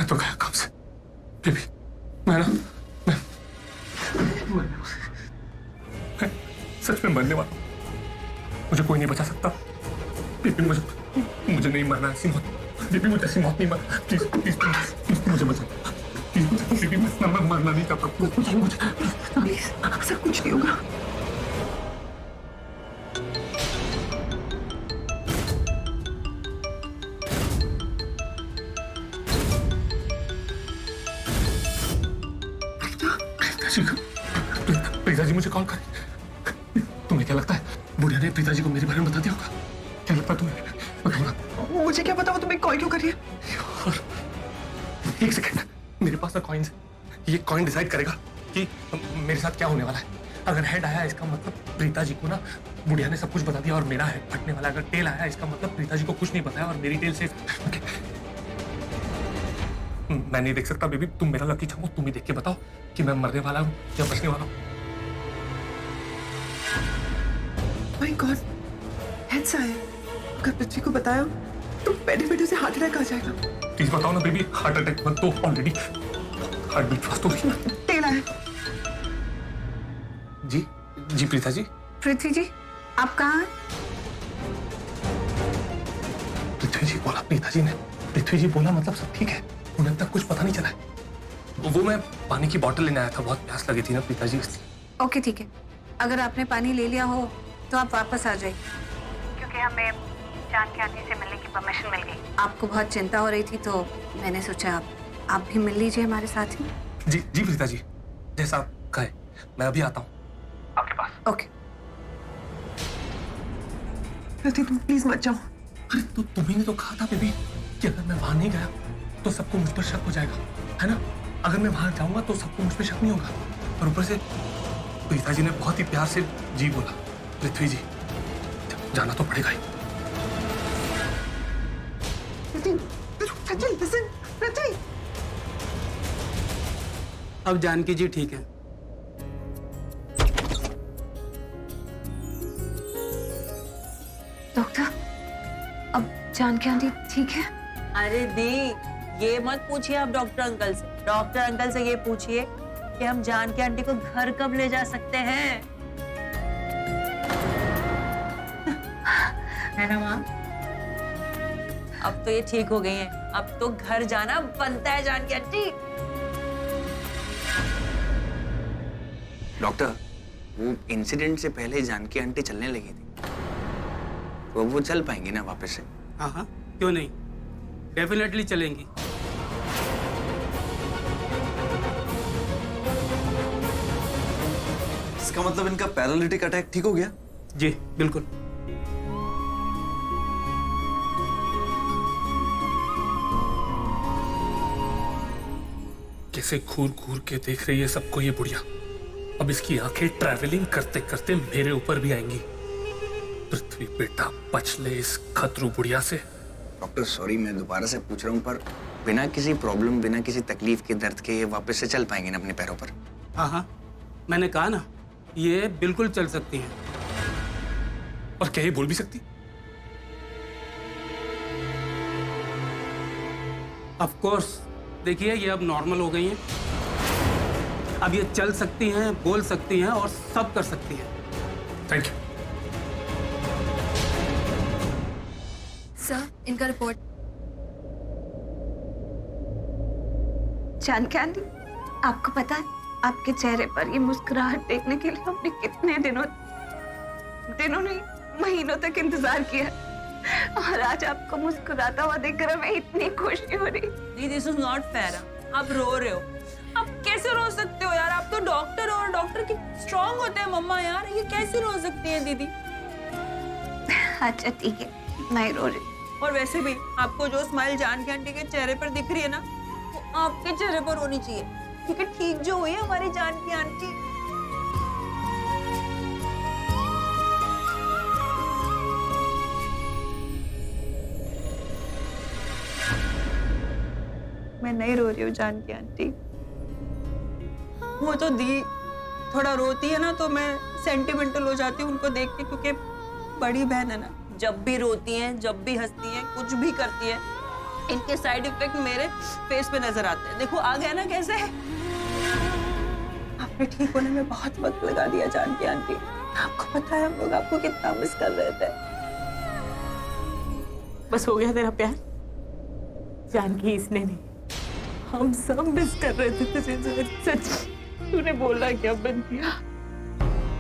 मैं तो गया काम से बेबी। मैं ना मैं सच में मरने वाला हूं। मुझे कोई नहीं बचा सकता बेबी। मुझे नहीं मरना ऐसी मौत बेबी। मुझे ऐसी मौत नहीं मरना। प्लीज प्लीज प्लीज मुझे बचा प्लीज बेबी। मैं मरना नहीं चाहता। मुझे प्लीज, ऐसा कुछ नहीं होगा। प्रीता जी मुझे कॉल करे। तुम्हें क्या लगता है बुढ़िया ने प्रीता जी को मेरे बारे में बता दिया होगा? क्या लगता है तुम्हें? बताओ। मुझे क्या पता वो तुम्हें कॉल क्यों कर रही है? और एक सेकंड, मेरे पास ना कॉइन्स है। ये कॉइन डिसाइड करेगा कि मेरे साथ क्या होने वाला है। अगर हेड आया इसका मतलब प्रीता जी को ना बुढ़िया ने सब कुछ बता दिया और मेरा हेड फटने वाला। अगर टेल आया इसका मतलब प्रीता जी को कुछ नहीं बताया और मेरी टेल सेफ। मैं नहीं देख सकता बेबी। तुम मेरा लकी चाहो, तुम ही देख के बताओ कि मैं मरने वाला हूँ या बचने वाला हूँ। माय गॉड, हेड्स आए। अगर पृथ्वी को बताया तो बैठे बैठे उसे हार्ट अटैक आ जाएगा। प्लीज बताओ ना बेबी। हार्ट अटैक मत तो ऑलरेडी हार्ट बीट फास्ट हो गई ना। टेल आया। जी जी प्रीता जी। पृथ्वी जी, आप कहाँ हैं? पृथ्वी जी बोला प्रीता जी ने। पृथ्वी जी बोला मतलब सब ठीक है। उन्हें तक कुछ पता नहीं चला है। वो मैं पानी की बोतल लेने आया था। बहुत प्यास लगी थी ना प्रीता जी, इसलिए। ओके ठीक है। अगर आपने पानी ले लिया हो तो आप वापस आ जाइए, क्योंकि हमें जानकी आंटी से मिलने की परमिशन मिल गई। आपको बहुत चिंता हो रही थी तो मैंने सोचा आप भी मिल लीजिए हमारे साथ ही। जी जी प्रीता जी, जैसा आप कहे। मैं अभी आता हूँ आपके पास। ओके। पृथ्वी तुम प्लीज मत जाओ। अरे तो तुम्ही ने तो कहा था बेबी कि अगर मैं वहां नहीं गया तो सबको मुझ पर शक हो जाएगा, है ना? अगर मैं वहां जाऊंगा तो सबको मुझ पर शक नहीं होगा। और ऊपर से प्रीता जी ने बहुत ही प्यार से जी बोला। पृथ्वी जी जाना तो पड़ेगा ही। पृथ्वी लिसन, पृथ्वी। अब जानकी जी ठीक है। डॉक्टर, अब जानकी आंटी ठीक है? अरे दी, ये मत पूछिए आप डॉक्टर अंकल से। डॉक्टर अंकल से ये पूछिए कि हम जानकी आंटी को घर कब ले जा सकते हैं। है ना माँ? अब तो ये ठीक हो गई हैं। अब तो घर जाना बनता है जानकी आंटी। डॉक्टर, वो इंसिडेंट से पहले जानकी आंटी चलने लगी थी, तो अब वो चल पाएंगी ना वापस से? हाँ हाँ, क्यों नहीं, डेफिनेटली चलेंगी। इसका मतलब इनका पैरालिटिक अटैक ठीक हो गया? जी बिल्कुल। कैसे घूर घूर के देख रही है सबको ये बुढ़िया। अब इसकी आंखें ट्रैवलिंग करते करते मेरे ऊपर भी आएंगी। पृथ्वी बेटा बच ले इस खतरू बुढ़िया से। डॉक्टर सॉरी, मैं दोबारा से पूछ रहा हूँ, पर बिना किसी प्रॉब्लम, बिना किसी तकलीफ के, दर्द के, ये वापस से चल पाएंगे ना अपने पैरों पर? हाँ हाँ, मैंने कहा ना, ये बिल्कुल चल सकती हैं। और क्या ये बोल भी सकती? ऑफ कोर्स, देखिए ये अब नॉर्मल हो गई हैं। अब ये चल सकती हैं, बोल सकती हैं और सब कर सकती हैं। थैंक यू सर, इनका रिपोर्ट। जानकी आंटी, आपको पता है आपके चेहरे पर ये मुस्कुराहट देखने के लिए हमने कितने दिनों नहीं महीनों तक इंतजार किया, और आज आपको मुस्कुराता हुआ देखकर हमें इतनी खुशी हो रही। दी, दिस इज नॉट फेयर। आप रो रहे हो। आप कैसे रो सकते हो यार? आप तो डॉक्टर हो और डॉक्टर की स्ट्रांग होते हैं मम्मा यार। ये कैसे रो सकती है दीदी? अच्छा ठीक है, नहीं रो रही। और वैसे भी आपको जो स्माइल जानकी आंटी के चेहरे पर दिख रही है ना, वो आपके चेहरे पर होनी चाहिए, क्योंकि ठीक जो हुई है हमारी जानकी आंटी। मैं नहीं रो रही हूँ जानकी आंटी। वो तो दी थोड़ा रोती है ना तो मैं सेंटिमेंटल हो जाती हूँ उनको देख के, क्योंकि बड़ी बहन है ना, जब भी रोती हैं, जब भी हंसती हैं, कुछ भी करती है, इनके साइड इफेक्ट मेरे फेस पे नजर आते हैं। देखो आ गया ना कैसे। आपने ठीक होने में बहुत वक्त लगा दिया जानकी आंटी। आपको पता है हम लोग आपको कितना मिस कर रहे थे। बस हो गया तेरा प्यार? जानकी इसने नहीं, हम सब मिस कर रहे थे तुझे। सच तूने बोला क्या बन किया?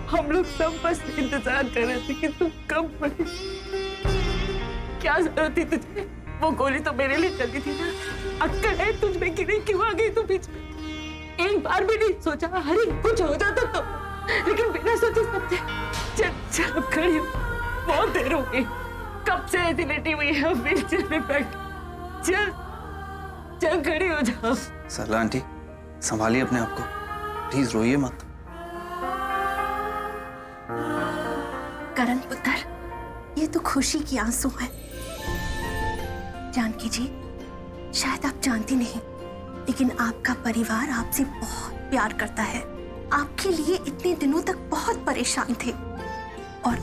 हम लोग सब बस इंतजार कर रहे थे कि तू कब बढ़े। क्या जरूरत थी तुझे? वो गोली तो मेरे लिए चलती थी ना। अक्कल है तुझ में कि नहीं? क्यों आ गई तू बीच में? एक बार भी नहीं सोचा हरी कुछ हो जाता तो, लेकिन बिना सोचे समझे। चल चल अब खड़ी हो, बहुत देर हो गई। कब से ऐसी लेटी हुई है व्हीलचेयर में बैठ। चल चल खड़ी हो जाओ। सरला आंटी, संभालिए अपने आप को, प्लीज रोइए मत। करण पुत्र, ये तो खुशी की आंसू है। जानकी जी, शायद आप जानती नहीं, लेकिन आपका परिवार आपसे बहुत प्यार करता है। आपके लिए इतने दिनों तक बहुत परेशान थे, और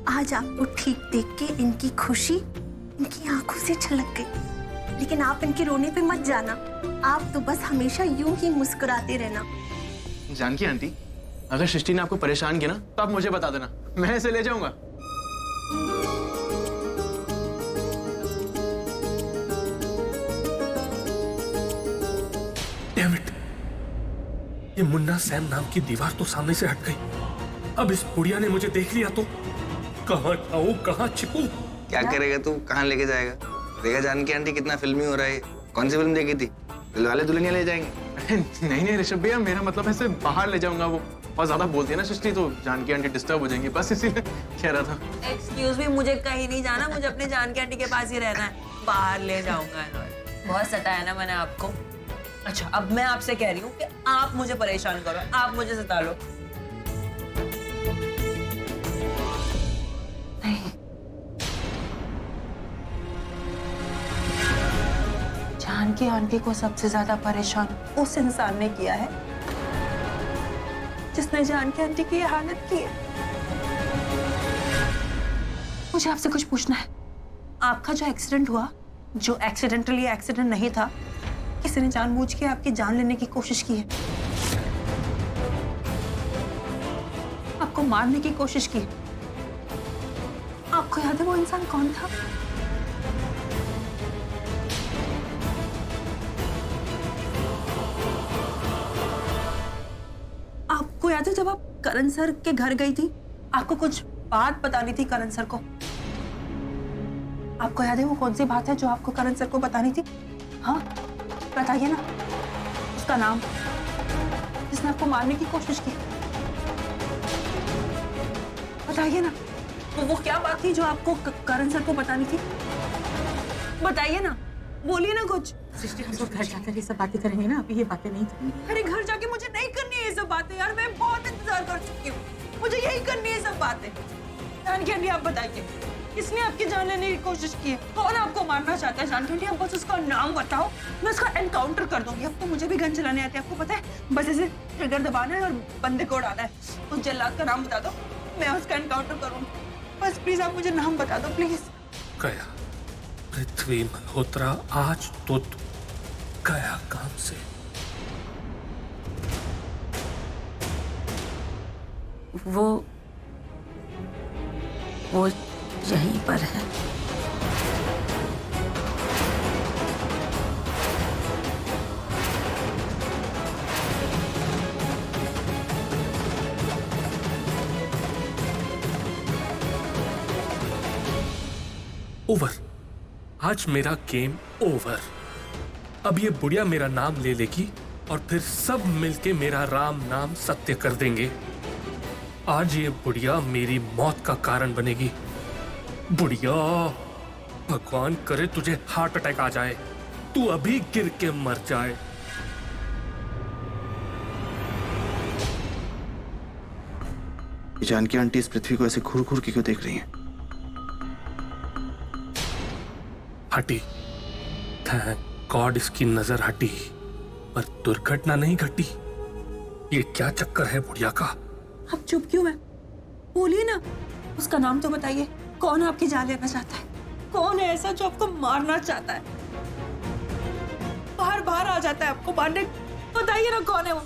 आज आपको ठीक देख के इनकी खुशी इनकी आंखों से छलक गई। लेकिन आप इनके रोने पे मत जाना, आप तो बस हमेशा यूं ही मुस्कुराते रहना। जानकी आंटी, अगर सृष्टि ने आपको परेशान किया ना तो आप मुझे बता देना, मैं इसे ले जाऊंगा। Damn it! ये मुन्ना सैम नाम की दीवार तो सामने से हट गई। अब इस बुढ़िया ने मुझे देख लिया तो कहाँ जाऊं, कहाँ छिपूं? क्या करेगा तू, कहाँ लेके जाएगा? देखा जानकी आंटी कितना फिल्मी हो रहा है। कौन सी फिल्म देखी थी? दिलवाले दुल्हनिया ले जाएंगे। नहीं नहीं ऋषभ भैया, मेरा मतलब ऐसे बाहर ले जाऊंगा। वो और ज्यादा बोलती है ना सृष्टि, तो जानकी आंटी डिस्टर्ब हो जाएंगी, बस इसीलिए कह रहा था। एक्सक्यूज मी, मुझे कहीं नहीं जाना, मुझे अपने जानकी आंटी के पास ही रहना है। बाहर ले जाऊंगा। बहुत सताया ना मैंने आपको। अच्छा, अब मैं आपसे कह रही हूँ कि आप मुझे परेशान करो, आप मुझे सता लो। नहीं, जानकी आंटी को सबसे ज्यादा परेशान उस इंसान ने किया है जिसने जानकी आंटी की ये हालत की है। मुझे आपसे कुछ पूछना है। आपका जो एक्सीडेंट हुआ, जो एक्सीडेंटली एक्सीडेंट नहीं था, किसी ने जानबूझ के आपकी जान लेने की कोशिश की है, आपको मारने की कोशिश की। आपको याद है वो इंसान कौन था? आपको याद है जब आप करण सर के घर गई थी, आपको कुछ बात बतानी थी करण सर को? आपको याद है वो कौन सी बात है जो आपको करण सर को बतानी थी? हाँ, बताइए ना उसका नाम, जिसने आपको मारने की कोशिश की। बताइए ना वो क्या बात थी जो आपको करण सर को बतानी थी? बताइए ना, बोलिए ना कुछ। सृष्टि, हम लोग घर जाकर ये सब बातें करेंगे ना, अभी ये बातें नहीं करेंगे। अरे घर जाके मुझे नहीं करनी है ये सब बातें यार, मैं बहुत इंतजार कर चुकी हूँ, मुझे यही करनी है सब बातें। जानकी आंटी आप बताइए, किसने आपकी जान लेने की कोशिश की है? कौन आपको मारना चाहता है? जानकी आंटी आप बस उसका नाम बताओ, मैं उसका एनकाउंटर कर दूंगी। अब तो मुझे भी गन चलाने आते हैं, आपको पता है, बस ऐसे ट्रिगर दबाना है और बंदे को उड़ाना है। उस जल्लाद का नाम बता दो, मैं उसका एनकाउंटर करूंगी। बस प्लीज आप मुझे नाम बता दो प्लीज। गया पृथ्वी मल्होत्रा, आज तो तू गया काम से। वो यहीं पर है। ओवर, आज मेरा गेम ओवर। अब ये बुढ़िया मेरा नाम ले लेगी और फिर सब मिलके मेरा राम नाम सत्य कर देंगे। आज ये बुढ़िया मेरी मौत का कारण बनेगी। बुढ़िया, भगवान करे तुझे हार्ट अटैक आ जाए, तू अभी गिर के मर जाए। जानकी आंटी इस पृथ्वी को ऐसे घूर घूर के क्यों देख रही हैं? हटी, थैंक गॉड इसकी नजर हटी, पर दुर्घटना नहीं घटी। ये क्या चक्कर है बुढ़िया का? आप चुप क्यों है? बोलिए ना, उसका नाम तो बताइए। कौन आपकी जान लेना चाहता है? कौन है ऐसा जो आपको मारना चाहता है? बाहर बाहर आ जाता है आपको मारने। बताइए ना कौन है वो।